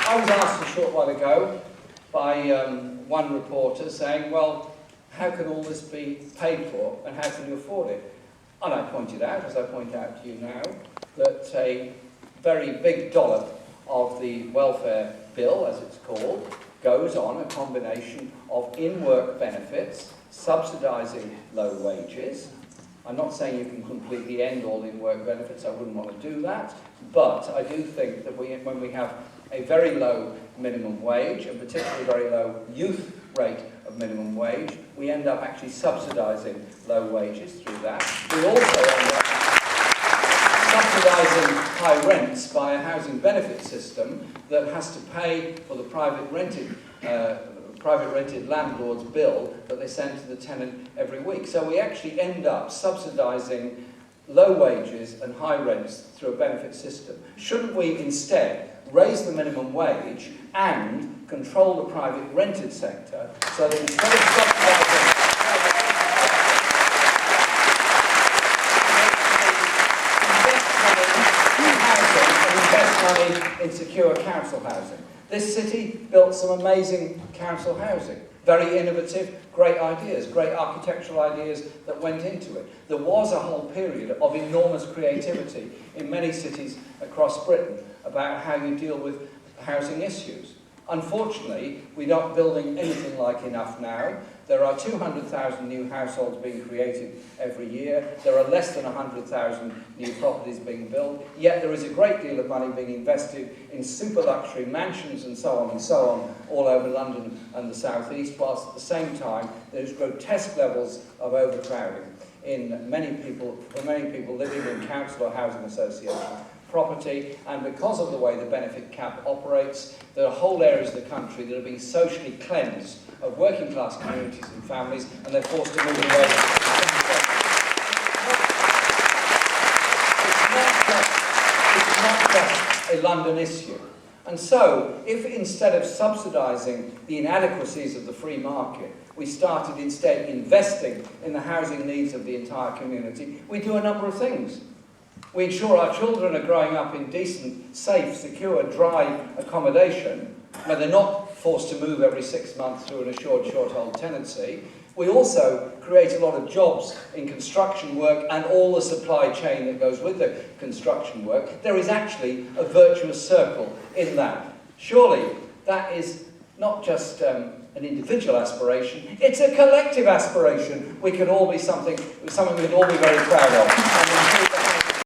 I was asked a short while ago by one reporter saying, well, how can all this be paid for and how can you afford it? And I pointed out, as I point out to you now, that a very big dollop of the welfare bill, as it's called, goes on a combination of in-work benefits, subsidising low wages. I'm not saying you can completely end all in-work benefits, I wouldn't want to do that, but I do think that when we have a very low minimum wage, and particularly very low youth rate of minimum wage, we end up actually subsidising low wages through that. We also end up subsidising high rents by a housing benefit system that has to pay for the private rented landlord's bill that they send to the tenant every week. So we actually end up subsidising low wages and high rents through a benefit system. Shouldn't we instead raise the minimum wage and control the private rented sector so that instead of subsidising invest money in secure council housing? This city built some amazing council housing, very innovative, great ideas, great architectural ideas that went into it. There was a whole period of enormous creativity in many cities across Britain about how you deal with housing issues. Unfortunately, we're not building anything like enough now. There are 200,000 new households being created every year. There are less than 100,000 new properties being built. Yet there is a great deal of money being invested in super luxury mansions and so on all over London and the South East, whilst at the same time there's grotesque levels of overcrowding in many people living in council or housing association property, and because of the way the benefit cap operates, there are whole areas of the country that are being socially cleansed of working class communities and families, and they're forced to move away. It's not just a London issue. And so, if instead of subsidising the inadequacies of the free market, we started instead investing in the housing needs of the entire community, we do a number of things. We ensure our children are growing up in decent, safe, secure, dry accommodation, where they're not forced to move every 6 months through an assured short-hold tenancy. We also create a lot of jobs in construction work and all the supply chain that goes with the construction work. There is actually a virtuous circle in that. Surely that is not just an individual aspiration, it's a collective aspiration. We can all be something we can all be very proud of.